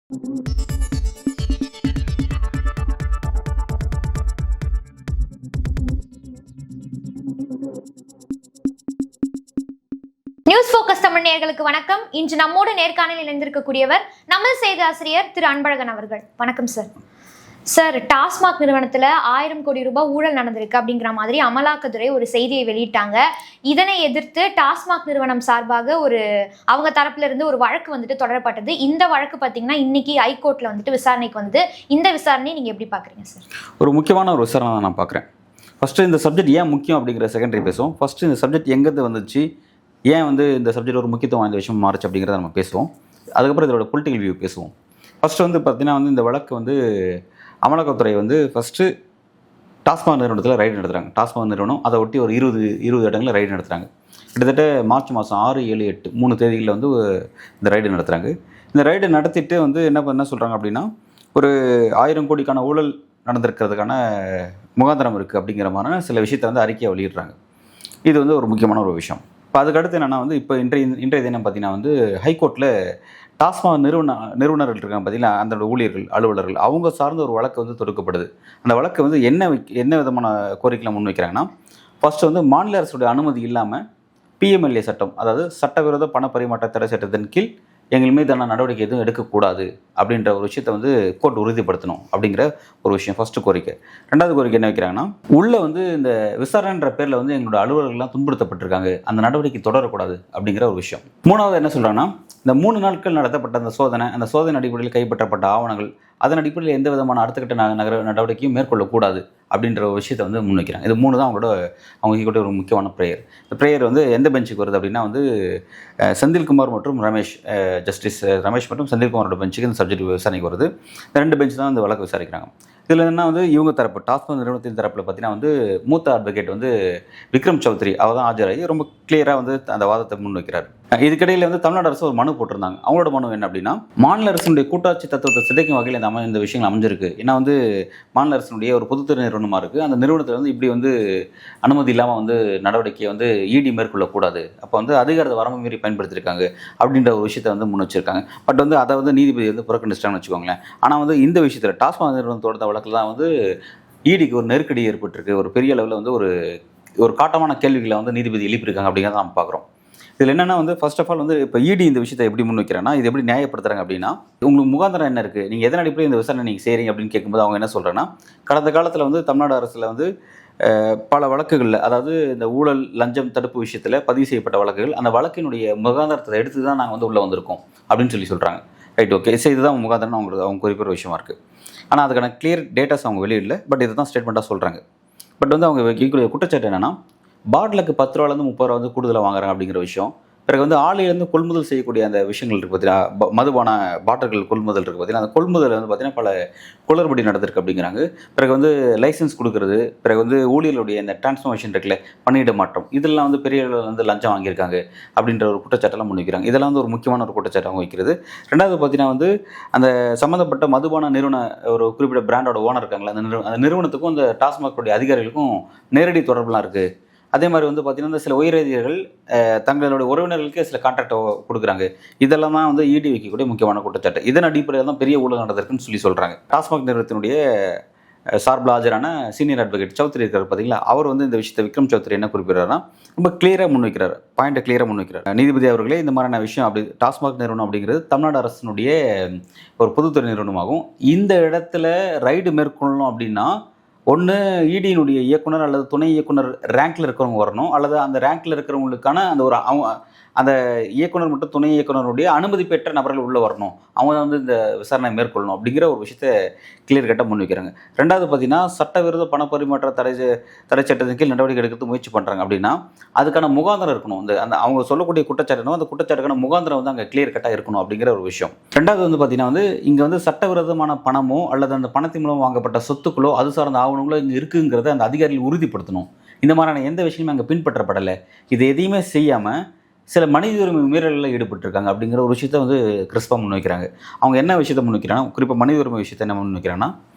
News focus Tamil நேயர்களுக்கு வணக்கம். இன்று நம்மோடு நேர்காணலில் இணைந்திருக்கக்கூடியவர் நமது செய்தி ஆசிரியர் திரு அன்பழகன் அவர்கள். வணக்கம் சார். சார், டாஸ்மாக் நிறுவனத்துல 1000 கோடி ரூபாய் ஊழல் நடந்திருக்கு அப்படிங்கிற மாதிரி அமலாக்கத்துறை ஒரு செய்தியை வெளியிட்டாங்க. இதனை எதிர்த்து டாஸ்மாக் நிறுவனம் சார்பாக அவங்க தரப்புல இருந்து ஒரு வழக்கு வந்துட்டு தொடரப்பட்டது. இந்த வழக்கு பார்த்தீங்கன்னா இன்னைக்கு ஹைகோர்ட்ல வந்துட்டு விசாரணைக்கு வந்து இந்த விசாரணையை நீங்க எப்படி பாக்குறீங்க சார்? ஒரு முக்கியமான ஒரு விசாரணை தான் நான் பார்க்குறேன். ஃபர்ஸ்ட் இந்த சப்ஜெக்ட் ஏன் முக்கியம் அப்படிங்கிற செகண்டரி பேசுவோம். ஃபர்ஸ்ட் இந்த சப்ஜெக்ட் எங்கேருந்து வந்துச்சு, ஏன் இந்த சப்ஜெக்ட் ஒரு முக்கியத்துவம் வாய்ந்த விஷயம் மாறுச்சு அப்படிங்கிறத நம்ம பேசுவோம். அதுக்கப்புறம் இதோட பொலிட்டிக்கல் வியூ பேசுவோம். ஃபர்ஸ்ட் பார்த்தீங்கன்னா இந்த வழக்கு அமலாக்கத்துறை ஃபஸ்ட்டு டாஸ்மாக் நிறுவனத்தில் ரைடு நடத்துகிறாங்க. டாஸ்மாக் நிறுவனம் அதை ஒட்டி ஒரு 20 இடங்களில் ரைடு நடத்துகிறாங்க. கிட்டத்தட்ட மார்ச் மாதம் 6, 7, 8 3 தேதிகளில் இந்த ரைடு நடத்துகிறாங்க. இந்த ரைடு நடத்திட்டு என்ன சொல்கிறாங்க அப்படின்னா, ஒரு 1000 கோடிக்கான ஊழல் நடந்திருக்கிறதுக்கான முகாந்திரம் இருக்குது அப்படிங்கிற மாதிரியான சில விஷயத்தை அறிக்கையை வெளியிடுறாங்க. இது ஒரு முக்கியமான ஒரு விஷயம். இப்போ அதுக்கடுத்து என்னென்னா இப்போ இன்றைய தினம் பார்த்தீங்கன்னா ஹைகோர்ட்டில் டாஸ்மாக் நிறுவனர்கள் இருக்காங்க பார்த்தீங்கன்னா, அந்த ஊழியர்கள் அலுவலர்கள் அவங்க சார்ந்த ஒரு வழக்கு தொடுக்கப்படுது. அந்த வழக்கு என்ன விதமான கோரிக்கைகளை முன்வைக்கிறாங்கன்னா, ஃபர்ஸ்ட் மாநில அரசுடைய அனுமதி இல்லாமல் பிஎம்எல்ஏ சட்டம், அதாவது சட்டவிரோத பண பரிமாற்ற தடை சட்டத்தின் கீழ் எங்கள் மீதான நடவடிக்கை எதுவும் எடுக்கக்கூடாது அப்படின்ற ஒரு விஷயத்தை கோர்ட் உறுதிப்படுத்தணும் அப்படிங்கிற ஒரு விஷயம் ஃபர்ஸ்ட் கோரிக்கை. ரெண்டாவது கோரிக்கை என்ன வைக்கிறாங்கன்னா, இந்த விசாரணைன்ற பேரில் எங்களோட அலுவலர்கள்லாம் துன்புறுத்தப்பட்டிருக்காங்க, அந்த நடவடிக்கை தொடரக்கூடாது அப்படிங்கிற ஒரு விஷயம். மூணாவது என்ன சொல்கிறாங்கன்னா, இந்த 3 நாட்கள் நடத்தப்பட்ட அந்த சோதனை அடிப்படையில் கைப்பற்றப்பட்ட ஆவணங்கள், அதன் அடிப்படையில் எந்த விதமான அடுத்த கட்ட நடவடிக்கையும் மேற்கொள்ளக்கூடாது அப்படின்ற ஒரு விஷயத்தை முன்வைக்கிறாங்க. இது 3 தான் அவங்க ஒரு முக்கியமான ப்ரேயர். இந்த ப்ரேயர் எந்த பெஞ்சுக்கு வருது அப்படின்னா செந்தில்குமார் மற்றும் ஜஸ்டிஸ் ரமேஷ் மற்றும் செந்தில்குமாரோட பெஞ்சுக்கு இந்த சப்ஜெக்ட் விசாரணைக்கு வருது. இந்த 2 பெஞ்ச் தான் இந்த வழக்கு விசாரிக்கிறாங்க. இதில் என்ன இவங்க தரப்பு டாஸ்மாக் நிறுவனத்தின் தரப்பில் பார்த்தீங்கன்னா மூத்த அட்வொகேட் விக்ரம் சௌத்ரி அவர் தான் ஆஜராகி ரொம்ப கிளியராக அந்த வாதத்தை முன்வைக்கிறார். இதுக்கிடையில் தமிழ்நாடு அரசு ஒரு மனு போட்டிருந்தாங்க. அவங்களோட மனு என்ன அப்படின்னா, மாநில அரசினுடைய கூட்டாட்சி தத்துவத்தை சிதைக்கும் வகையில் இந்த விஷயங்கள் அமைஞ்சிருக்கு. ஏன்னா மாநில அரசினுடைய ஒரு பொதுத்துறை நிறுவனமாக இருக்குது. அந்த நிறுவனத்தில் இப்படி அனுமதி இல்லாமல் நடவடிக்கையை இடி மேற்கொள்ளக்கூடாது, அப்போ அதிகாரத்தை வரம்பு மீறி பயன்படுத்தியிருக்காங்க அப்படின்ற ஒரு விஷயத்தை முன் வச்சிருக்காங்க. பட் அதை நீதிபதி புறக்கணிச்சிட்டாங்கன்னு வச்சுக்கோங்களேன். ஆனால் இந்த விஷயத்தில் டாஸ்மாக் நிறுவனத்தோட வழக்கில் தான் ஈடிக்கு ஒரு நெருக்கடி ஏற்பட்டிருக்கு. ஒரு பெரிய அளவில் ஒரு காட்டமான கேள்விகளை நீதிபதி எழுப்பியிருக்காங்க அப்படிங்கிறத நம்ம பார்க்குறோம். இதில் என்னென்னா ஃபர்ஸ்ட் ஆஃப் ஆல் இப்போ இடி இந்த விஷயத்தை எப்படி முன்வைக்கிறேன்னா, இது எப்படி நியாயப்படுத்துறாங்க அப்படின்னா, உங்களுக்கு முகாந்திரம் என்ன இருக்குது, நீங்கள் எதன் அடிப்படையில் இந்த விசாரணை நீங்கள் செய்கிறீங்க அப்படின்னு கேட்கும்போது அவங்க என்ன சொல்கிறேன்னா, கடந்த காலத்தில் தமிழ்நாடு அரசில் பல வழக்குகளில், அதாவது இந்த ஊழல் லஞ்சம் தடுப்பு விஷயத்தில் பதிவு செய்யப்பட்ட வழக்குகள், அந்த வழக்கினுடைய முகாந்திரத்தை எடுத்து தான் நாங்கள் உள்ளே வந்திருக்கோம் அப்படின்னு சொல்கிறாங்க. ரைட், ஓகே, சரி, இதுதான் முகாந்திரம் அவங்க குறிப்பிட்ட விஷயமா இருக்குது. ஆனால் அதுக்கான கிளியர் டேட்டாஸ் அவங்க வெளியிடல. பட் இதை தான் ஸ்டேட்மெண்ட்டாக சொல்கிறாங்க. பட் அவங்க வைக்கக்கூடிய குற்றச்சாட்டு என்னென்னா, பாட்டிலுக்கு 10 ரூபாலேருந்து 30 ரூபா கூடுதலாக வாங்குறாங்க அப்படிங்கிற விஷயம். பிறகு ஆலையிலேருந்து கொள்முதல் செய்யக்கூடிய அந்த விஷயங்கள் இருக்குது பார்த்தீங்கன்னா, மதுபான பாட்டில்கள் கொள்முதல் இருக்குது பார்த்தீங்கன்னா, அந்த கொள்முதல் பார்த்தீங்கன்னா பல குளறுபடி நடந்திருக்கு அப்படிங்கிறாங்க. பிறகு லைசன்ஸ் கொடுக்குறது, பிறகு ஊழியர்களுடைய இந்த டிரான்ஸ்ஃபர்மேஷன் இருக்குல்ல, பணியிட மாற்றம், இதெல்லாம் பெரிய அளவில் லஞ்சம் வாங்கியிருக்காங்க அப்படின்ற ஒரு குற்றச்சாட்டெல்லாம் முன்வைக்கிறாங்க. இதெல்லாம் ஒரு முக்கியமான ஒரு குற்றச்சாட்டு அவங்க வைக்கிறது. ரெண்டாவது பார்த்தீங்கன்னா அந்த சம்மந்தப்பட்ட மதுபான நிறுவன ஒரு குறிப்பிட்ட பிராண்டோட ஓனர் இருக்காங்களா, அந்த நிறுவனத்துக்கும் அந்த டாஸ்மாகோடைய அதிகாரிகளுக்கும் நேரடி தொடர்புலாம் இருக்குது. அதே மாதிரி பார்த்தீங்கன்னா சில உயரதிகாரிகள் தங்களுடைய உறவினர்களுக்கே சில கான்ட்ராக்டை கொடுக்குறாங்க. இதெல்லாம் தான் ஈடி வைக்கக்கூடிய முக்கியமான குற்றச்சாட்டு. இதன் அடிப்படையில் தான் பெரிய ஊழல் நடந்திருக்குன்னு சொல்கிறாங்க. டாஸ்மாக் நிறுவனத்தினுடைய சார்பில் ஆஜரான சீனியர் அட்வொகேட் சௌத்ரி இருக்கார் பார்த்தீங்களா, அவர் இந்த விஷயத்தை விக்ரம் சௌத்ரி என்ன குறிப்பிடுறாருன்னா, ரொம்ப கிளியராக முன்வைக்கிறார், பாயிண்ட்டை கிளியராக முன்வைக்கிறார். நீதிபதி அவர்களே, இந்த மாதிரியான விஷயம் அப்படி டாஸ்மாக் நிறுவனம் அப்படிங்கிறது தமிழ்நாடு அரசினுடைய ஒரு பொதுத்துறை நிறுவனமாகும். இந்த இடத்துல ரைடு மேற்கொள்ளணும் அப்படின்னா ஒன்று இடியினுடைய இயக்குனர் அல்லது துணை இயக்குனர் ரேங்க்கில் இருக்கிறவங்க வரணும், அல்லது அந்த ரேங்க்கில் இருக்கிறவங்களுக்கான அந்த இயக்குனர் மற்றும் துணை இயக்குனருடைய அனுமதி பெற்ற நபர்கள் உள்ளே வரணும், அவங்க இந்த விசாரணை மேற்கொள்ளணும் அப்படிங்கிற ஒரு விஷயத்தை கிளியர் கட்டாக முன்வைக்கிறாங்க. ரெண்டாவது பார்த்தீங்கன்னா, சட்டவிரோத பண பரிமாற்ற தடை சட்டத்தின் கீழ் நடவடிக்கை எடுக்கிறது முயற்சி பண்ணுறாங்க அப்படின்னா அதுக்கான முகாந்திரம் இருக்கணும். அந்த அவங்க சொல்லக்கூடிய குற்றச்சாட்டுனோ அந்த குற்றச்சாட்டுக்கான முகாந்திரம் அங்கே கிளியர் கட்டாக இருக்கணும் அப்படிங்கிற ஒரு விஷயம். ரெண்டாவது பார்த்தீங்கன்னா இங்கே சட்டவிரோதமான பணமோ அல்லது அந்த பணத்தின் மூலம் வாங்கப்பட்ட சொத்துக்களோ அது சார்ந்த ஆவணங்களோ இங்கே இருக்குங்கிறத அந்த அதிகாரிகள் உறுதிப்படுத்தணும். இந்த மாதிரியான எந்த விஷயமும் அங்கே பின்பற்றப்படலை. இது எதையுமே செய்யாமல் சில மனித உரிமை மீறலில் ஈடுபட்டிருக்காங்க அப்படிங்கிற ஒரு விஷயத்தை கிறிஸ்பாக முன்வைக்கிறாங்க. அவங்க என்ன விஷயத்தை முன்வைக்கிறாங்கன்னா, குறிப்பாக மனித உரிமை விஷயத்தை என்ன முன்வைக்கிறாங்கன்னா,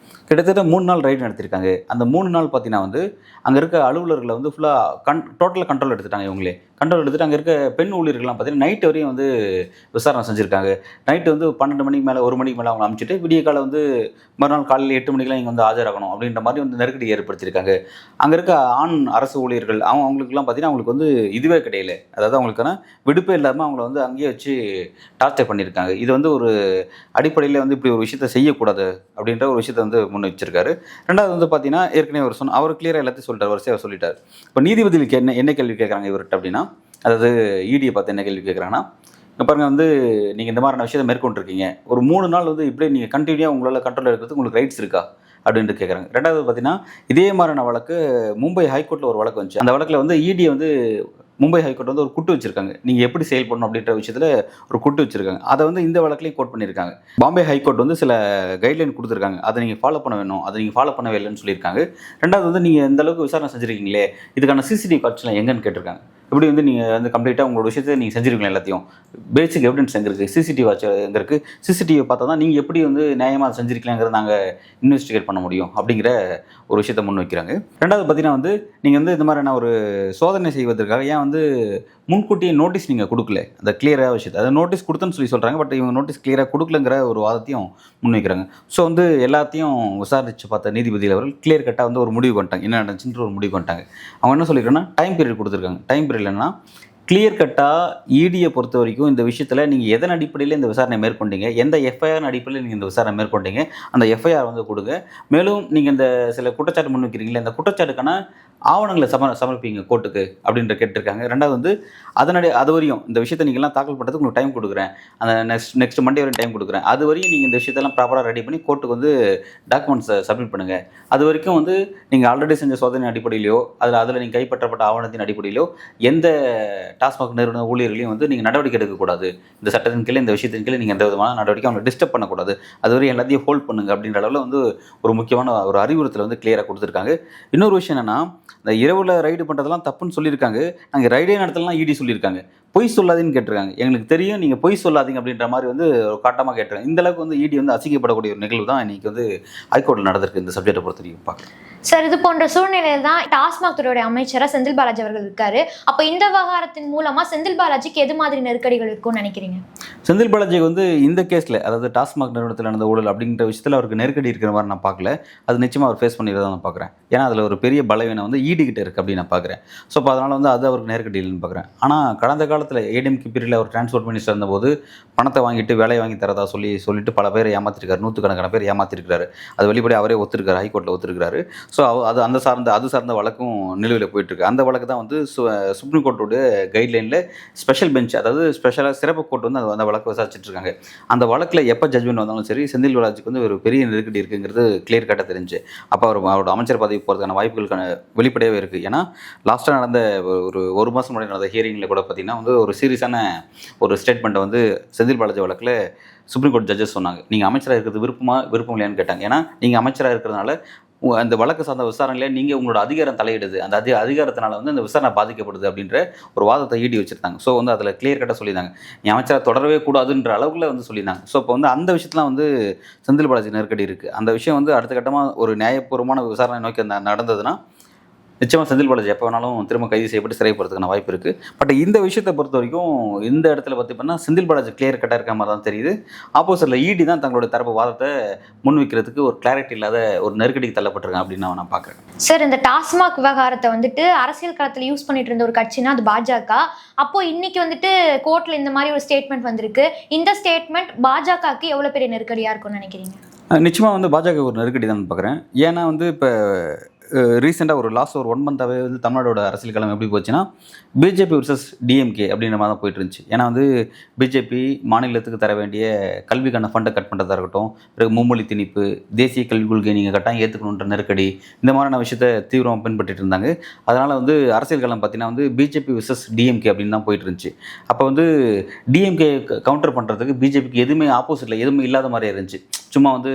கிட்டத்தட்ட 3 நாள் ரைடு நடத்திருக்காங்க. அந்த 3 நாள் பார்த்தீங்கன்னா வந்து அங்கே இருக்க அலுவலர்களை வந்து ஃபுல்லாக டோட்டலாக கண்ட்ரோல் எடுத்துட்டாங்க இவங்களே. கண்ட்ரோல் எடுத்துட்டு அங்கே இருக்க பெண் ஊழியர்கள்லாம் பார்த்தீங்கன்னா நைட் வரையும் வந்து விசாரணை செஞ்சுருக்காங்க. நைட்டு வந்து 12 மணிக்கு மேலே 1 மணிக்கு மேலே அவங்க அனுப்பிச்சிட்டு விடிய காலை வந்து மறுநாள் காலையில் 8 மணிக்கெலாம் இங்கே வந்து ஆஜராகணும் அப்படின்ற மாதிரி வந்து நெருக்கடி ஏற்படுத்தியிருக்காங்க. அங்கே இருக்க ஆண் அரசு ஊழியர்கள் அவங்களுக்குலாம் பார்த்தீங்கன்னா அவங்களுக்கு வந்து இதுவே கிடையாது. அதாவது அவங்களுக்கான விடுப்பே இல்லாமல் அவங்கள வந்து அங்கேயே வச்சு டார்ச்சர் பண்ணியிருக்காங்க. இது வந்து ஒரு அடிப்படையில் வந்து இப்படி ஒரு விஷயத்தை செய்யக்கூடாது அப்படின்ற ஒரு விஷயத்தை வந்து முன் வச்சிருக்காரு. ரெண்டாவது வந்து பார்த்தீங்கன்னா ஏற்கனவே அவர் கிளியராக எல்லாத்தையும் சொல்லிட்டார், வரிசையாக சொல்லிட்டார். இப்போ நீதிபதிகளுக்கு என்ன கேள்வி கேட்குறாங்க இவர்கிட்ட அப்படின்னா, அதாவது இடியை பார்த்து என்ன கேள்வி கேட்குறாங்கன்னா, இங்கே பாருங்கள் வந்து நீங்கள் இந்த மாதிரியான விஷயத்தை மேற்கொண்டிருக்கீங்க, ஒரு 3 நாள் வந்து இப்படியே நீங்கள் கண்டினியூவாக உங்களால் கண்ட்ரோல் எடுக்கிறதுக்கு உங்களுக்கு ரைட்ஸ் இருக்கா அப்படின்ட்டு கேட்குறாங்க. ரெண்டாவது பார்த்தீங்கன்னா இதே மாதிரியான வழக்கு மும்பை ஹைகோர்ட்டில் ஒரு வழக்கு வந்துச்சு. அந்த வழக்கில் வந்து இடியை வந்து மும்பை ஹைகோர்ட் வந்து ஒரு குட்டு வச்சிருக்காங்க, நீங்கள் எப்படி செயல்படணும் அப்படின்ற விஷயத்தில் ஒரு குட்டு வச்சிருக்காங்க. அதை வந்து இந்த வழக்கிலையும் கோட் பண்ணியிருக்காங்க. பாம்பே ஹைகோர்ட் வந்து சில கைட்லைன் கொடுத்துருக்காங்க, அதை நீங்கள் ஃபாலோ பண்ண வேணும், அதை நீங்கள் ஃபாலோ பண்ணவே இல்லைன்னு சொல்லியிருக்காங்க. ரெண்டாவது வந்து நீங்கள் இந்த அளவுக்கு விசாரணை செஞ்சுருக்கீங்களே, இதுக்கான சிசிடிவி காட்சிலாம் எங்கன்னு கேட்டிருக்காங்க. இப்படி வந்து நீங்கள் வந்து கம்ப்ளீட்டாக உங்களோட விஷயத்தை நீங்கள் செஞ்சுருக்கீங்க, எல்லாத்தையும் பேசிக் எவிடன்ஸ் எங்கே இருக்குது, சிசிடிவி வாட்ச் எங்கே இருக்குது, சிசிடிவி பார்த்தா தான் நீங்கள் எப்படி வந்து நியாயமாக செஞ்சுருக்கீங்கிறத நாங்கள் இன்வெஸ்டிகேட் பண்ண முடியும் அப்படிங்கிற ஒரு விஷயத்தை முன் வைக்கிறாங்க. ரெண்டாவது பார்த்தீங்கன்னா வந்து நீங்கள் வந்து இந்த மாதிரியான ஒரு சோதனை செய்வதற்காக ஏன் வந்து முன்கூட்டியே நோட்டீஸ் நீங்கள் கொடுக்கல, அந்த கிளியராக விஷயத்தை அதை நோட்டீஸ் கொடுத்தேன்னு சொல்கிறாங்க. பட் இவங்க நோட்டீஸ் கிளியராக கொடுக்கலங்கிற ஒரு வாதத்தையும் முன்வைக்கிறாங்க. ஸோ வந்து எல்லாத்தையும் விசாரித்து பார்த்த நீதிபதிகள் அவர்கள் கிளியர் கட்டாக வந்து ஒரு முடிவு பண்ணிட்டாங்க, என்ன நடந்துச்சுன்ற ஒரு முடிவு பண்ணிட்டாங்க. அவங்க என்ன சொல்லியிருக்காங்கன்னா டைம் பீரியட் கொடுத்துருக்காங்க. டைம் பீரியட் என்னன்னா கிளியர் கட்டாக இடியை பொறுத்த வரைக்கும் இந்த விஷயத்தில் நீங்கள் எதன் அடிப்படையில் இந்த விசாரணை மேற்கொண்டீங்க, எந்த எஃப்ஐஆர் அடிப்படையில் நீங்கள் இந்த விசாரணை மேற்கொண்டீங்க, அந்த எஃப்ஐஆர் வந்து கொடுங்க. மேலும் நீங்கள் இந்த சில குற்றச்சாட்டு முன்வைக்கிறீங்களே, அந்த குற்றச்சாட்டுக்கான ஆவணங்களை சமர்ப்பிங்க கோர்ட்டுக்கு அப்படின்ற கேட்டிருக்காங்க. ரெண்டாவது வந்து அது வரையும் இந்த விஷயத்தை நீங்கள்லாம் தாக்கல் பண்ணுறதுக்கு உங்களுக்கு டைம் கொடுக்குறேன், அந்த நெக்ஸ்ட் மண்டே வரையும் டைம் கொடுக்குறேன். அது வரையும் நீங்கள் இந்த விஷயத்தெல்லாம் ப்ராப்பராக ரெடி பண்ணி கோர்ட்டுக்கு வந்து டாக்குமெண்ட்ஸை சப்மிட் பண்ணுங்கள். அது வரைக்கும் வந்து நீங்கள் ஆல்ரெடி செஞ்ச சோதனை அடிப்படையிலையோ அதில் நீங்கள் கைப்பற்றப்பட்ட ஆவணத்தின் அடிப்படையிலோ எந்த டாஸ்மாக் நிறுவன ஊழியர்களையும் வந்து நீங்கள் நடவடிக்கை எடுக்கக்கூடாது. இந்த சட்டத்தின் கீழே இந்த விஷயத்தின் கீழே நீங்கள் எந்த விதமான நடவடிக்கை அவங்களை டிஸ்டர்ப் பண்ணக்கூடாது. அதுவரை எல்லாத்தையும் ஹோல்ட் பண்ணுங்க அப்படின்ற அளவில் வந்து ஒரு முக்கியமான ஒரு அறிவுறுத்தல் வந்து கிளியராக கொடுத்துருக்காங்க. இன்னொரு விஷயம் என்னென்னா, இந்த இரவில் ரைடு பண்ணுறதெல்லாம் தப்புன்னு சொல்லியிருக்காங்க. நாங்கள் ரைடே நடத்தலாம் இடி சொல்லியிருக்காங்க. பொய் சொல்லாதீங்கன்னு கேட்டிருக்காங்க. எங்களுக்கு தெரியும் நீங்கள் பொய் சொல்லாதீங்க அப்படின்ற மாதிரி வந்து ஒரு காட்டமாக கேட்டிருக்காங்க. இந்த அளவுக்கு வந்து இடி வந்து அசிங்கப்படக்கூடிய ஒரு நிகழ்வு தான் இன்றைக்கி வந்து ஹைகோர்ட்டில் நடந்திருக்கு இந்த சப்ஜெக்டை பொறுத்த வரைக்கும் பார்க்கலாம். சார், இது போன்ற சூழ்நிலையில் தான் டாஸ்மாக் துறையுடைய அமைச்சராக செந்தில் பாலாஜி அவர்கள் இருக்காரு. அப்போ இந்த விவகாரத்தின் மூலமாக செந்தில் பாலாஜிக்கு எது மாதிரி நெருக்கடிகள் இருக்கும்னு நினைக்கிறீங்க? செந்தில் பாலாஜி வந்து இந்த கேஸில், அதாவது டாஸ்மாக் நிறுவனத்தில் நடந்த ஊழல் அப்படிங்கிற விஷயத்தில் அவருக்கு நெருக்கடி இருக்கிற மாதிரி நான் பார்க்கல. அது நிச்சயமாக அவர் ஃபேஸ் பண்ணிடுறதா நான் பார்க்குறேன். ஏன்னா அதில் ஒரு பெரிய பலவீனம் வந்து ஈடுகிட்ட இருக்குது அப்படின்னு நான் பார்க்குறேன். ஸோ அப்போ அதனால் வந்து அது அவருக்கு நெருக்கடி இல்லைன்னு பார்க்குறேன். ஆனால் கடந்த காலத்தில் ஏடிஎம்கே பீரியடில் அவர் டிரான்ஸ்போர்ட் மினிஸ்டர் இருந்தபோது பணத்தை வாங்கிட்டு வேலையை வாங்கி தரதா சொல்லிட்டு பல பேர் ஏமாற்றிருக்காரு, 100கணக்கான பேர் ஏமாற்றிருக்காரு. அது வெளிப்படையாக அவரே ஒத்துருக்காரு, ஹைகோர்ட்டில் ஒத்துருக்காரு. ஸோ அது சார்ந்த வழக்கும் நிலுவையில் போயிட்டுருக்கு. அந்த வழக்கு தான் வந்து சுப்ரீம் கோர்ட்டோட கைட்லைனில் ஸ்பெஷல் பெஞ்ச், அதாவது ஸ்பெஷலாக சிறப்பு கோர்ட் வந்து அந்த வழக்கு விசாரிச்சுட்டு இருக்காங்க. அந்த வழக்கில் எப்போ ஜட்மெண்ட் வந்தாலும் சரி, செந்தில் பாலாஜிக்கு வந்து ஒரு பெரிய நெருக்கடி இருக்குங்கிறது கிளியர் கட்டாக தெரிஞ்சு அப்போ அவரோட அமைச்சர் பதவி போகிறதுக்கான வாய்ப்புகளுக்கான வெளிப்படையாகவே இருக்குது. ஏன்னா லாஸ்ட்டாக நடந்த ஒரு மாதம் முன்னாடி நடந்த ஹியரிங்கில் கூட பார்த்திங்கன்னா வந்து ஒரு சீரியஸான ஒரு ஸ்டேட்மெண்ட்டை வந்து செந்தில் பாலாஜி வழக்கில் சுப்ரீம் கோர்ட் ஜட்ஜஸ் சொன்னாங்க. நீங்கள் அமைச்சராக இருக்கிறது விருப்பம் இல்லையான்னு கேட்டாங்க. ஏன்னா நீங்கள் அமைச்சராக இருக்கிறதுனால அந்த வழக்கு சார்ந்த விசாரணையில் நீங்கள் உங்களோட அதிகாரம் தலையிடுது, அந்த அதிகாரத்தினால வந்து அந்த விசாரணை பாதிக்கப்படுது அப்படின்ற ஒரு வாதத்தை ஈடி வச்சுருந்தாங்க. ஸோ வந்து அதில் கிளியர் கட்டாக சொல்லியிருந்தாங்க, நீ அமைச்சராக தொடரவே கூடாதுன்ற அளவுக்குள்ள வந்து சொல்லியிருந்தாங்க. ஸோ இப்போ வந்து அந்த விஷயத்துலாம் வந்து செந்தில் பாலாஜி நெருக்கடி இருக்குது. அந்த விஷயம் வந்து அடுத்த கட்டமாக ஒரு நியாயபூர்வமான விசாரணை நோக்கி நடந்ததுன்னா நிச்சயமாக செந்தில் பாலாஜி எப்போ வேணாலும் திரும்ப கைது செய்யப்பட்டு சிறைப்படுறதுக்கான வாய்ப்பு இருக்குது. பட் இந்த விஷயத்தை பொறுத்த வரைக்கும் இந்த இடத்துல பார்த்தீங்கன்னா செந்தில் பாலாஜி கிளியர் கட்டாக இருக்க மாதிரி தான் தெரியுது. ஆப்போசிட்டில் இடி தான் தங்களோட தரப்பு வாதத்தை முன்வைக்கிறதுக்கு ஒரு கிளாரிட்டி இல்லாத ஒரு நெருக்கடிக்கு தள்ளப்பட்டிருக்கேன் அப்படின்னு நான் பார்க்குறேன். சார், இந்த டாஸ்மாக் விவகாரத்தை வந்துட்டு அரசியல் களத்தில் யூஸ் பண்ணிட்டு இருந்த ஒரு கட்சினா அது பாஜக. அப்போ இன்னைக்கு வந்துட்டு கோர்ட்டில் இந்த மாதிரி ஒரு ஸ்டேட்மெண்ட் வந்திருக்கு. இந்த ஸ்டேட்மெண்ட் பாஜகவுக்கு எவ்வளோ பெரிய நெருக்கடியாக இருக்கும்னு நினைக்கிறீங்க? நிச்சயமாக வந்து பாஜக ஒரு நெருக்கடி தான் பார்க்குறேன். ஏன்னா வந்து இப்போ ரீசெண்டாக ஒரு லாஸ்ட் ஒரு 1 மந்த்தாகவே வந்து தமிழ்நாடோட அரசியல் களம் எப்படி போச்சுன்னா பிஜேபி வர்சஸ் டிஎம்கே அப்படின்ற மாதிரி தான் போயிட்டு இருந்துச்சு. ஏன்னா வந்து பிஜேபி மாநிலத்துக்கு தர வேண்டிய கல்விக்கான ஃபண்டை கட் பண்ணுறதா இருக்கட்டும், பிறகு மும்மொழி திணிப்பு, தேசிய கல்விக் கொள்கை நீங்கள் கட்டாயம் ஏற்றுக்கணுன்ற நெருக்கடி, இந்த மாதிரியான விஷயத்தை தீவிரமாக பின்பற்றிட்டு இருந்தாங்க. அதனால் வந்து அரசியல் களம் பார்த்தீங்கன்னா வந்து பிஜேபி வர்சஸ் டிஎம்கே அப்படின்னு தான் போயிட்டு இருந்துச்சு. அப்போ வந்து டிஎம்கே கவுண்டர் பண்ணுறதுக்கு பிஜேபிக்கு எதுவுமே ஆப்போசிட்டில் எதுவுமே இல்லாத மாதிரியே இருந்துச்சு. சும்மா வந்து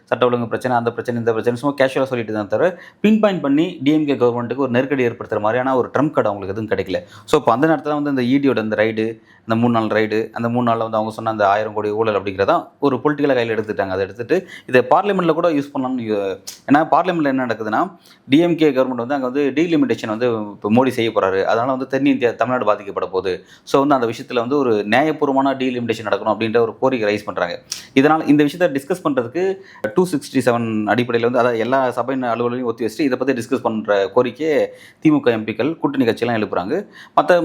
சட்ட ஒழுங்கு பிரச்சனை, அந்த பிரச்சனை, இந்த பிரச்சனை சும்மா கேஷுவலாக சொல்லிட்டு தான் தவிர பின் பாயிண்ட் பண்ணி டிஎம்கே கவர்மெண்ட்டுக்கு ஒரு நெருக்கடி ஏற்படுத்துகிற மாதிரியான ஒரு ட்ரம்ப் கார்டு அவங்களுக்கு எதுவும் கிடைக்கல. ஸோ இப்போ அந்த நேரத்தில் வந்து இந்த இடியோட இந்த ரைடு, அந்த 3 நாள் ரைடு, அந்த 3 நாளில் வந்து அவங்க சொன்ன அந்த 1000 கோடி ஊழல் அப்படிங்கிறதான் ஒரு பொலிட்டிக்கலாக கையில் எடுத்துட்டாங்க. அதை எடுத்துட்டு இதை பார்லிமெண்ட்டில் கூட யூஸ் பண்ணலாம்னு ஏன்னா பார்லிமெண்ட்டில் என்ன நடக்குதுன்னா டிஎம்கே கவர்மெண்ட் வந்து அங்கே வந்து டீலிமிட்டேஷன் வந்து இப்போ மோடி செய்ய போகிறாரு. அதனால் வந்து தென்னிந்தியா தமிழ்நாடு பாதிக்கப்பட போகுது. ஸோ வந்து அந்த விஷயத்தில் வந்து ஒரு நியாயபூர்வமான டீலிமிட்டேஷன் நடக்கணும் அப்படின்ற ஒரு கோரிக்கை ரைஸ் பண்ணுறாங்க. இதனால் இந்த விஷயத்தை டிஸ்கஸ் பண்ணுறதுக்கு 267 அடிப்படையில் வந்து அதாவது எல்லா சபை அலுவலரையும் ஒத்தி வச்சுட்டு இதை பற்றி டிஸ்கஸ் பண்ணுற கோரிக்கையை திமுக எம்பிக்கள் கூட்டணி கட்சியெல்லாம் எழுப்புறாங்க.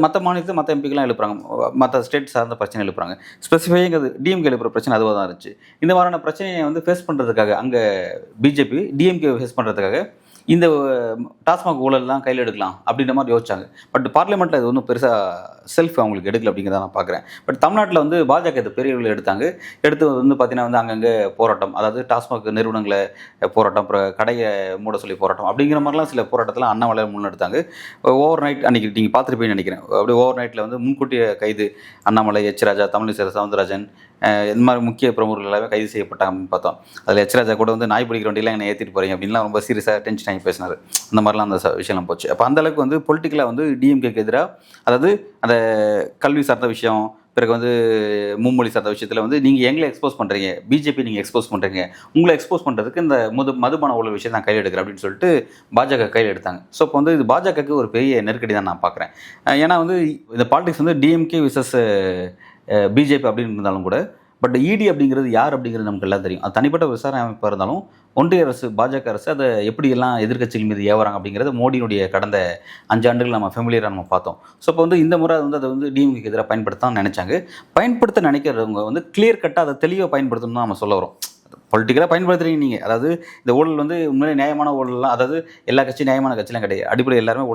மற்ற மாநிலத்தில் மற்ற எம்பிக்கெல்லாம் எழுப்புறாங்க. மற்ற ஸ்டேட் சார்ந்த பிரச்சனை எழுப்புறாங்க. ஸ்பெசிஃபைங்கிறது டிஎம்கே எழுப்புற பிரச்சனை அதுவாக தான் இருந்துச்சு. இந்த மாதிரியான பிரச்சனையை வந்து ஃபேஸ் பண்ணுறதுக்காக அங்கே பிஜேபி டிஎம்கே ஃபேஸ் பண்ணுறதுக்காக இந்த டாஸ்மாக் ஊழல்லாம் கையில் எடுக்கலாம் அப்படின்ற மாதிரி யோசிச்சாங்க. பட் பார்லிமெண்ட்டில் இது ஒன்றும் பெருசாக செல்ஃப் அவங்களுக்கு எடுக்கல அப்படிங்கிறத நான் பார்க்குறேன். பட் தமிழ்நாட்டில் வந்து பாஜக இது பெரிய அளவில் எடுத்தாங்க. எடுத்து வந்து பார்த்தீங்கன்னா வந்து அங்கங்கே போராட்டம், அதாவது டாஸ்மாக் நிறுவனங்களை போராட்டம், அப்புறம் கடையை மூட சொல்லி போராட்டம் அப்படிங்கிற மாதிரிலாம் சில போராட்டத்தில் அண்ணாமலை முன்னெடுத்தாங்க. ஓவர் நைட் அன்றைக்கி நீங்கள் பார்த்துருப்பீங்கன்னு நினைக்கிறேன். அப்படியே ஓவர் நைட்டில் வந்து முன்கூட்டிய கைது அண்ணாமலை, எச் ராஜா, தமிழிசை சவுந்தரராஜன், இந்த மாதிரி முக்கிய பிரமுகர்கள் எல்லாமே கைது செய்யப்பட்டாங்க அப்படின்னு பார்த்தோம். அதில் எச் ராஜா கூட வந்து நாய் பிடிக்கிற வண்டியெலாம் என்னை ஏற்றிட்டு போகிறீங்க அப்படின்லாம் ரொம்ப சீரியஸாக டென்ஷன் ஆகி பேசினார். அந்த மாதிரிலாம் அந்த விஷயம்லாம் போச்சு. அப்போ அந்தளவுக்கு வந்து பொலிட்டிக்கலாக வந்து டிஎம்கேக்கு எதிராக, அதாவது அந்த கல்வி சார்ந்த விஷயம், பிறகு வந்து மும்மொழி சார்ந்த விஷயத்தில் வந்து நீங்கள் எங்களை எக்ஸ்போஸ் பண்ணுறீங்க, பிஜேபி நீங்கள் எக்ஸ்போஸ் பண்ணுறீங்க, உங்களை எக்ஸ்போஸ் பண்ணுறதுக்கு இந்த மதுபான ஊழல் விஷயம் நான் கையில் எடுக்கிறேன் அப்படின்னு சொல்லிட்டு பாஜக கையில் எடுத்தாங்க. ஸோ இப்போ வந்து இது பாஜகவுக்கு ஒரு பெரிய நெருக்கடி தான் நான் பார்க்குறேன். ஏன்னா வந்து இந்த பாலிடிக்ஸ் வந்து டிஎம்கே விசஸ் பிஜேபி அப்படின்னு இருந்தாலும் கூட, பட் இடி அப்படிங்கிறது யார் அப்படிங்கிறது நமக்கு எல்லாம் தெரியும். அது தனிப்பட்ட விசாரணை அமைப்பாக இருந்தாலும் ஒன்றிய அரசு, பாஜக அரசு அதை எப்படியெல்லாம் எதிர்க்கட்சிகள் மீது ஏவறாங்க அப்படிங்கிறது மோடியினுடைய கடந்த 5 ஆண்டுகள் நம்ம ஃபெமிலியராக நம்ம பார்த்தோம். ஸோ இப்போ வந்து இந்த முறை வந்து அதை வந்து டிஎம்கேக்கு எதிராக பயன்படுத்த நினைச்சாங்க. பயன்படுத்த நினைக்கிறவங்க வந்து கிளியர் கட்டாக அதை தெளிவாக பயன்படுத்தணும்னு நம்ம சொல்ல வரோம். பொலிட்டிக்கலாக பயன்படுத்துறீங்க நீங்கள். அதாவது இந்த ஊழல் வந்து உண்மையிலே நியாயமான ஊழல்லாம், அதாவது எல்லா கட்சியும் நியாயமான கட்சியெலாம் கிடையாது. அடிப்படையில் எல்லாருமே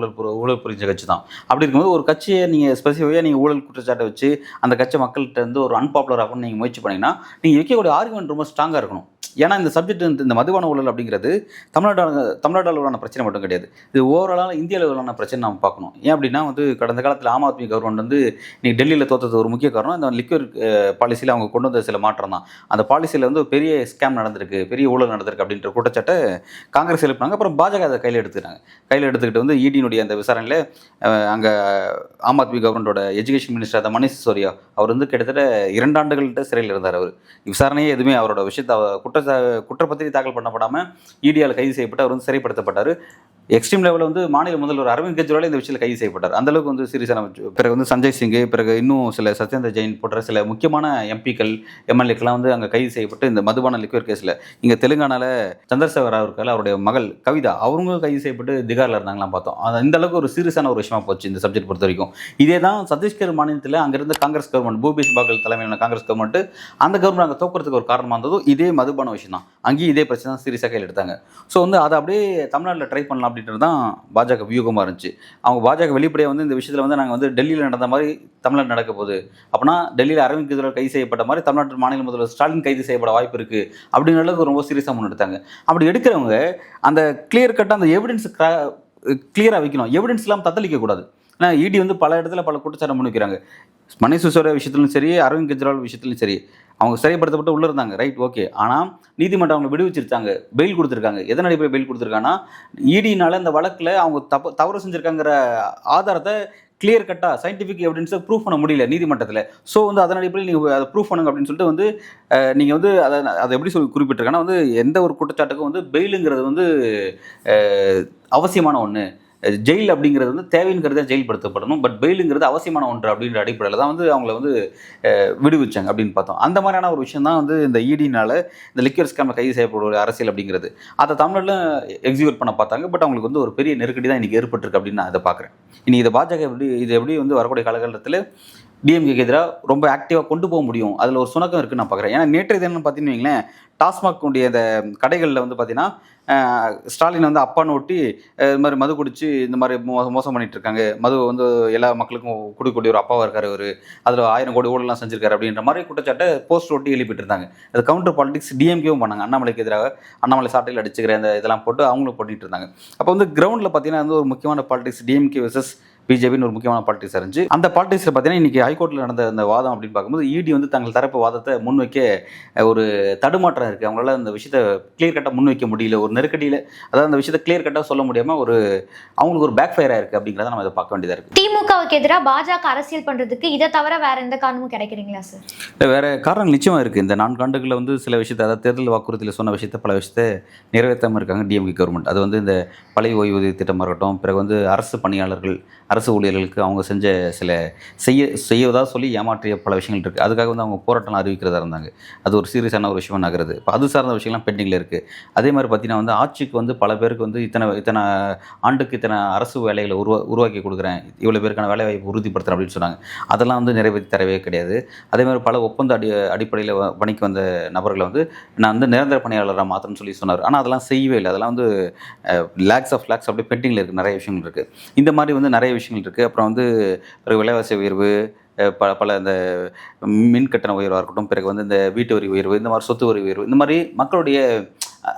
ஊழல் புரிஞ்ச கட்சி தான். அப்படி இருக்கும்போது ஒரு கட்சியை நீங்கள் ஸ்பெசிஃபிக்காக நீங்கள் ஊழல் குற்றச்சாட்டை வச்சு அந்த கட்சி மக்கள்கிட்ட இருந்து ஒரு அன்பாப்புலர் ஆகணும்னு நீங்கள் முயற்சி பண்ணிங்கன்னா நீங்கள் வைக்கக்கூடிய ஆர்குமெண்ட் ரொம்ப ஸ்ட்ராங்காக இருக்கணும். ஏன்னா இந்த சப்ஜெக்ட் இந்த மதுபான ஊழல் அப்படிங்கிறது தமிழ்நாடு அளவிலான பிரச்சனை மட்டும் கிடையாது. இது ஓவராலான இந்திய அளவிலான பிரச்சனை நம்ம பார்க்கணும். ஏன் அப்படின்னா வந்து கடந்த காலத்தில் ஆம் ஆத்மி கவர்மெண்ட் வந்து இன்னைக்கு டெல்லியில் தோற்றது ஒரு முக்கிய காரணம் இந்த லிக்விட் பாலிசியில் அவங்க கொண்டு வந்த சில மாற்றம் தான். அந்த பாலிசியில் வந்து பெரிய ஸ்கேம் நடந்திருக்கு, பெரிய ஊழல் நடந்திருக்கு அப்படின்ற குற்றச்சாட்டை காங்கிரஸ் எழுப்பினாங்க. அப்புறம் பாஜக அதை கையில் எடுத்துக்கிட்டு வந்து ஈடியினுடைய அந்த விசாரணையில் அங்கே ஆம் ஆத்மி கவர்மெண்டோட எஜுகேஷன் மினிஸ்டர் அந்த மணிஷ் சிசோடியா அவர் வந்து கிட்டத்தட்ட 2 ஆண்டுகள்கிட்ட சிறையில் இருந்தார். அவர் விசாரணையே எதுவுமே அவரோட விஷயத்தை குற்றப்பத்திரிகை தாக்கல் பண்ணப்படாமல் இடியால் கைது செய்யப்பட்டு அவர் வந்து சிறைப்படுத்தப்பட்டார். எக்ஸ்ட்ரீம் லெவலில் வந்து மாநில முதல்வர் அரவிந்த் கெஜ்ரிவால் இந்த விஷயத்தில் கைது செய்யப்பட்டார். அந்தளவுக்கு வந்து சீரியஸான. பிறகு வந்து சஞ்சய் சிங், பிறகு இன்னும் சில சத்யேந்திர ஜெயின் போன்ற சில முக்கியமான எம்பிக்கள், எம்எல்ஏக்கெல்லாம் வந்து அங்கே கைது செய்யப்பட்டு இந்த மதுபான லிக்விட் கேஸில் இங்கே தெலுங்கானாவில் சந்திரசேகர் ராவ் இருக்கார், அவருடைய மகள் கவிதா அவங்களும் கைது செய்யப்பட்டு திகாரில் இருந்தாங்களாம் பார்த்தோம். அது இந்த அளவுக்கு ஒரு சீரியஸான ஒரு விஷயமா போச்சு இந்த சப்ஜெக்ட் பொறுத்த வரைக்கும். இதே தான் சத்தீஸ்கர் மாநிலத்தில் அங்கிருந்த காங்கிரஸ் கவர்மெண்ட், பூபேஷ் பாகல் தலைமையிலான காங்கிரஸ் கவர்மெண்ட், அந்த கவர்மெண்ட் அங்கே தோக்கிறதுக்கு ஒரு காரணமாக இருந்ததும் இதே மதுபான விஷயம் தான். அங்கேயும் இதே பிரச்சனை தான் சீரியஸாக கையில் எடுத்தாங்க. ஸோ வந்து அதை அப்படியே தமிழ்நாட்டில் ட்ரை பண்ணலாம் அப்படின்றது தான் பாஜக வியூகமாக இருந்துச்சு. அவங்க பாஜக வெளிப்படையாக வந்து இந்த விஷயத்தில் வந்து நாங்கள் வந்து டெல்லியில் நடந்த மாதிரி தமிழ்நாடு நடக்க போகுது, அப்படின்னா டெல்லியில் அரவிந்த் கெஜ்ரிவால் கைது செய்யப்பட்ட மாதிரி தமிழ்நாட்டு மாநில முதல்வர் ஸ்டாலின் கைது செய்யப்பட வாய்ப்பு இருக்குது அப்படின்ற அளவுக்கு ரொம்ப சீரியஸாக முன்னெடுத்தாங்க. அப்படி எடுக்கிறவங்க அந்த கிளியர் கட்டாக அந்த எவிடன்ஸ் கிளியராக வைக்கணும். எவிடன்ஸ் இல்லாமல் தத்தளிக்கக்கூடாது. ஏன்னா இடி வந்து பல இடத்துல பல குற்றச்சாட்டு முன்வைக்கிறாங்க. மணிஷ் சிசோடியா விஷயத்துலையும் சரி, அரவிந்த் கெஜ்ரிவால் விஷயத்துலையும் சரி, அவங்க சிறைப்படுத்தப்பட்டு உள்ளே இருந்தாங்க, ரைட், ஓகே. ஆனால் நீதிமன்றம் அவங்க விடுவிச்சிருக்காங்க, பெயில் கொடுத்துருக்காங்க. எதன் அடிப்படையில் பெயில் கொடுத்துருக்காங்கன்னா இடினால இந்த வழக்கில் அவங்க தவறு செஞ்சுருக்காங்கிற ஆதாரத்தை கிளியர் கட்டாக சயின்டிஃபிக் எவிடன்ஸை ப்ரூவ் பண்ண முடியல நீதிமன்றத்தில். ஸோ வந்து அதன் அடிப்படையில் நீங்கள் அதை ப்ரூவ் பண்ணுங்க அப்படின்னு சொல்லிட்டு வந்து நீங்கள் வந்து அதை எப்படி குறிப்பிட்டிருக்காங்கன்னா வந்து எந்த ஒரு குற்றச்சாட்டுக்கும் வந்து பெயிலுங்கிறது வந்து அவசியமான ஒன்று. ஜெயில் அப்படிங்கிறது வந்து தேவைங்கிறத ஜெயில்படுத்தப்படணும், பட் பெயிலுங்கிறது அவசியமான ஒன்று அப்படின்ற அடிப்படையில் தான் வந்து அவங்கள வந்து விடுவிச்சாங்க அப்படின்னு பார்த்தோம். அந்த மாதிரியான ஒரு விஷயம் தான் வந்து இந்த இடினால இந்த லிக்விட் ஸ்கேமில் கைது செய்யப்படும் அரசியல் அப்படிங்கிறது அதை தமிழ்நாட்டில் எக்ஸிக்யூட் பண்ண பார்த்தாங்க. பட் அவங்களுக்கு வந்து ஒரு பெரிய நெருக்கடி தான் இன்றைக்கி ஏற்பட்டிருக்கு அப்படின்னு நான் அதை பார்க்குறேன். இனி இதை பாஜக எப்படி வந்து வரக்கூடிய காலகட்டத்தில் டிஎம்கேக்கு எதிராக ரொம்ப ஆக்டிவாக கொண்டு போக முடியும், அதில் ஒரு சுணக்கம் இருக்குன்னு நான் பார்க்குறேன். ஏன்னா நேற்று இது என்னன்னு பார்த்தீங்கன்னு வைங்களேன், டாஸ்மாக் இந்த கடைகளில் வந்து பார்த்தீங்கன்னா ஸ்டாலின் வந்து அப்பான்னு ஒட்டி இது மாதிரி மது குடித்து இந்த மாதிரி மோசம் பண்ணிட்டு இருக்காங்க, மது வந்து எல்லா மக்களுக்கும் கொடுக்கக்கூடிய ஒரு அப்பாவாக இருக்கார் அவர், அதில் 1000 கோடி ஊழலாம் செஞ்சிருக்காரு அப்படின்ற மாதிரி குற்றச்சாட்டை போஸ்ட் ஒட்டி எழுப்பிட்டு இருந்தாங்க. அது கவுண்டர் பாலிடிக்ஸ் டிஎம்கேவும் பண்ணாங்க. அண்ணாமலைக்கு எதிராக அண்ணாமலை சாட்டையில் அடிச்சுக்கிற அந்த இதெல்லாம் போட்டு அவங்களும் போட்டிட்டு இருந்தாங்க. அப்போ வந்து கிரவுண்டில் பார்த்தீங்கன்னா வந்து ஒரு முக்கியமான பாலிடிக்ஸ் டிஎம்கே வெர்சஸ் பிஜேபின்னு ஒரு முக்கியமான பாலிட்டிக்ஸ் இருந்துச்சு. அந்த பாலிட்டிக்ஸில் பார்த்தீங்கன்னா இன்றைக்கி ஹைகோர்ட்டில் நடந்த அந்த வாதம் அப்படின்னு பார்க்கும்போது இடி வந்து தங்கள் தரப்பு வாதத்தை முன்வைக்க ஒரு தடுமாற்றம் இருக்குது. அவங்களால அந்த விஷயத்தை கிளியர் கட்டாக முன்வைக்க முடியல. ஒரு நெருக்கடியில், அதாவது அந்த விஷயத்தை கிளியர் கட்டாக சொல்ல முடியாமல் அவங்களுக்கு ஒரு பேக் ஃபயராக இருக்குது அப்படிங்கிறத நம்ம இதை பார்க்க வேண்டியதாக இருக்குது. திமுகவுக்கு எதிராக பாஜக அரசியல் பண்ணுறதுக்கு இதை தவிர வேற எந்த காரணமும் கிடைக்கிறீங்களா சார்? வேறு காரணங்கள் நிச்சயமாக இருக்குது. இந்த 4 ஆண்டுகளில் வந்து சில விஷயத்தை, அதாவது தேர்தல் வாக்குறுதியில் சொன்ன விஷயத்தை பல விஷயத்தை நிறைவேற்றாமல் இருக்காங்க டிஎம்கே கவர்மெண்ட். அது வந்து இந்த பழைய ஓய்வூதிய திட்டமாக இருக்கட்டும், பிறகு வந்து அரசு பணியாளர்கள், அரசு ஊழியர்களுக்கு அவங்க செஞ்ச சில செய்வதாக சொல்லி ஏமாற்றிய பல விஷயங்கள் இருக்குது. அதுக்காக வந்து அவங்க போராட்டம்லாம் அறிவிக்கிறதா இருந்தாங்க. அது ஒரு சீரியஸான ஒரு விஷயமா நகருது. இப்போ அது சார்ந்த விஷயம்லாம் பெண்டிங்கில் இருக்குது. அதே மாதிரி பார்த்தீங்கன்னா வந்து ஆட்சிக்கு வந்து பல பேருக்கு வந்து இத்தனை ஆண்டுக்கு இத்தனை அரசு வேலைகளை உருவாக்கி கொடுக்குறேன், இவ்வளோ பேருக்கான வேலை வாய்ப்பு உறுதிப்படுத்துகிறேன் அப்படின்னு சொன்னாங்க. அதெல்லாம் வந்து நிறைவேற்றி தரவே கிடையாது. அதே மாதிரி பல ஒப்பந்த அடிப்படையில் பணிக்கு வந்த நபர்களை வந்து நான் வந்து நிரந்தர பணியாளராக மாற்றணும்னு சொல்லி சொன்னார். ஆனால் அதெல்லாம் செய்யவே இல்லை. அதெல்லாம் வந்து லேக்ஸ் அப்படியே பெண்டிங்கில் இருக்குது. நிறைய விஷயங்கள் இருக்குது. இந்த மாதிரி வந்து நிறைய விஷயங்கள் இருக்குது. அப்புறம் வந்து ஒரு விலைவாசி உயர்வு, பல இந்த மின் கட்டண உயர்வாக இருக்கட்டும், பிறகு வந்து இந்த வீட்டு வரி உயர்வு, இந்த மாதிரி சொத்து வரி உயர்வு, இந்த மாதிரி மக்களுடைய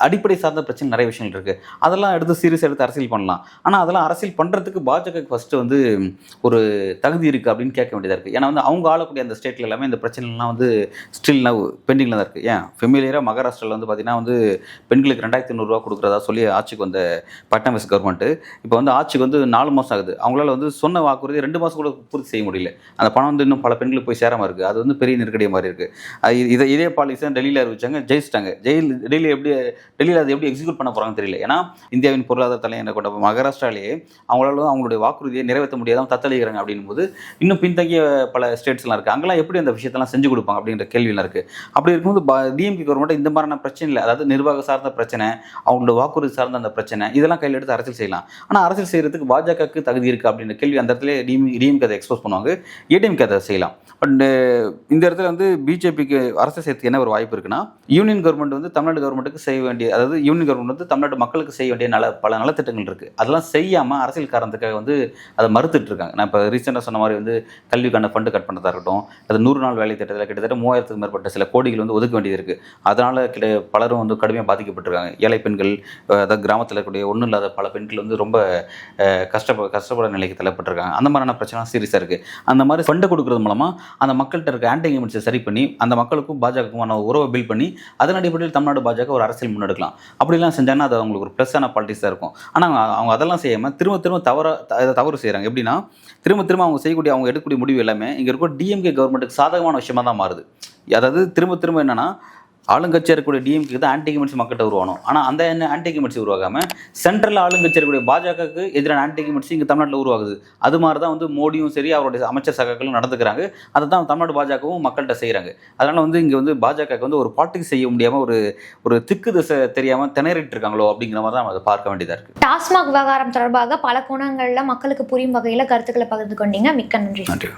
அடிப்படை சார்ந்த பிரச்சனை நிறைய விஷயங்கள் இருக்குது. அதெல்லாம் எடுத்து அரசியல் பண்ணலாம். ஆனால் அதெல்லாம் அரசியல் பண்ணுறதுக்கு பாஜகவுக்கு ஃபஸ்ட்டு வந்து ஒரு தகுதி இருக்குது அப்படின்னு கேட்க வேண்டியதாக இருக்குது. ஏன்னா வந்து அவங்க ஆளக்கூடிய அந்த ஸ்டேட்டில் எல்லாமே இந்த பிரச்சனைலாம் வந்து ஸ்டில் நவ் பெண்டிங்கில் தான் இருக்குது. ஏன் ஃபெமிலியராக மகாராஷ்டிராவில் வந்து பார்த்திங்கன்னா வந்து பெண்களுக்கு 2500 ரூபா கொடுக்குறதா சொல்லி ஆட்சிக்கு வந்த பட்னாவிஸ் கவர்மெண்ட்டு இப்போ வந்து ஆட்சிக்கு வந்து 4 மாதம் ஆகுது. அவங்களால வந்து சொன்ன வாக்குறுதி 2 மாதம் கூட பூர்த்தி செய்ய முடியல. அந்த பணம் வந்து இன்னும் பல பெண்களுக்கு போய் சேராமல் இருக்குது. அது வந்து பெரிய நெருக்கடியாக மாதிரி இருக்குது. இதே பாலிசி டெல்லியில் அறிவிச்சாங்க, ஜெயிச்சிட்டாங்க. டெல்லியில் அதை எப்படி எக்ஸிக்யூட் பண்ண போகிறாங்கன்னு தெரியல. ஏன்னா இந்தியாவின் பொருளாதார தலைநகர் கொண்ட மகாராஷ்டிராலேயே அவங்களால அவங்களுடைய வாக்குறுதியை நிறைவேற்ற முடியாத தத்தளிக்கிறாங்க. அப்படின்னும் போது இன்னும் பின்தங்கிய பல ஸ்டேட்ஸ்லாம் இருக்குது. அங்கெல்லாம் எப்படி அந்த விஷயத்தெல்லாம் செஞ்சு கொடுப்பாங்க அப்படின்ற கேள்வியெல்லாம் இருக்குது. அப்படி இருக்கும்போது டிஎம்கே கவர்மெண்ட் இந்த மாதிரியான பிரச்சனை இல்லை, அதாவது நிர்வாக சார்ந்த பிரச்சனை, அவங்களோட வாக்குறுதி சார்ந்த அந்த பிரச்சனை, இதெல்லாம் கையில் எடுத்து அரசியல் செய்யலாம். ஆனால் அரசியல் செய்கிறதுக்கு பாஜகவுக்கு தகுதி இருக்குது அப்படின்ற கேள்வி அந்த இடத்துல டிஎம்கே அதை எக்ஸ்போஸ் பண்ணுவாங்க, ஏடிஎம்கே அதை செய்யலாம். பட் இந்த இடத்துல வந்து பிஜேபிக்கு அரசியல் செய்யறதுக்கு என்ன ஒரு வாய்ப்பு இருக்குன்னா, யூனியன் கவர்மெண்ட் வந்து தமிழ்நாடு கவர்மெண்ட்டுக்கு செய்ய வேண்டிய, அதாவது யூனியன் கவர்மெண்ட் வந்து தமிழ்நாடு மக்களுக்கு செய்ய வேண்டிய பல நலத்திட்டங்கள் இருக்குது. அதெல்லாம் செய்யாமல் அரசியல் காரணத்துக்காக வந்து அதை மறுத்துட்டு இருக்காங்க. நான் இப்போ ரீசெண்டாக சொன்ன மாதிரி வந்து கல்விக்கான ஃபண்டு கட் பண்ணுறதா இருக்கட்டும், அது 100 நாள் வேலை திட்டத்தில் கிட்டத்தட்ட 3000க்கும் மேற்பட்ட சில கோடிகள் வந்து ஒதுக்க வேண்டியது இருக்குது. அதனால் பலரும் வந்து கடுமையாக பாதிக்கப்பட்டிருக்காங்க. ஏழை பெண்கள், அதாவது கிராமத்தில் இருக்கக்கூடிய ஒன்றும் இல்லாத பல பெண்கள் வந்து ரொம்ப கஷ்டப்பட நிலைக்கு தள்ளப்பட்டிருக்காங்க. அந்த மாதிரியான பிரச்சனை சீரியஸாக இருக்குது. அந்த மாதிரி ஃபண்டை கொடுக்குறது மூலமாக அந்த மக்கள்கிட்ட இருக்க ஆன்டிகமெண்ட்ஸை சரி பண்ணி அந்த மக்களுக்கும் பாஜகவுக்குமான உறவை பில்ட் பண்ணி அதன் அடிப்படையில் தமிழ்நாடு பாஜக ஒரு அரசியல் முன்னெடுக்கலாம். அப்படிலாம் செஞ்சாங்கன்னா அது அவங்களுக்கு ஒரு ப்ளஸ்ஸான பாலிட்டிக்ஸாக இருக்கும். ஆனால் அவங்க அதெல்லாம் செய்யாமல் திரும்ப தவறு செய்கிறாங்க. எப்படின்னா திரும்ப அவங்க செய்யக்கூடிய, அவங்க எடுக்கக்கூடிய முடிவு எல்லாமே இங்கே இருக்க டிஎம்கே கவர்மெண்ட்டுக்கு சாதகமான விஷயமா தான் மாறுது. அதாவது திரும்ப என்னென்னா, ஆளுங்கட்சியாக இருக்கக்கூடிய டிஎம்கே தான் ஆன்டிகமெண்ட்ஸ் மக்கள்கிட்ட உருவாகணும். ஆனால் அந்த ஆன்டிகமெண்ட்ஸ் உருவாகாமல் சென்ட்ரலில் ஆளுங்கட்சியாக இருக்கக்கூடிய பாஜகவுக்கு எதிரான ஆன்டிகமெண்ட்ஸ் இங்கே தமிழ்நாட்டில் உருவாகுது. அது மாதிரி தான் வந்து மோடியும் சரி அவருடைய அமைச்சர் சகாக்களும் நடந்துக்கிறாங்க. அதை தான் தமிழ்நாடு பாஜகவும் மக்கள்கிட்ட செய்கிறாங்க. அதனால் வந்து இங்கே வந்து பாஜகவுக்கு வந்து ஒரு பாலிடிக்ஸ் செய்ய முடியாமல் ஒரு திக்கு திசை தெரியாமல் திணறிட்டு இருக்காங்களோ அப்படிங்கிற மாதிரி தான் அதை பார்க்க வேண்டியதாக இருக்குது. டாஸ்மாக் விவகாரம் தொடர்பாக பல கோணங்களில் மக்களுக்கு புரியும் வகையில் கருத்துக்களை பகிர்ந்து கொண்டீங்க. மிக்க நன்றி. நன்றி.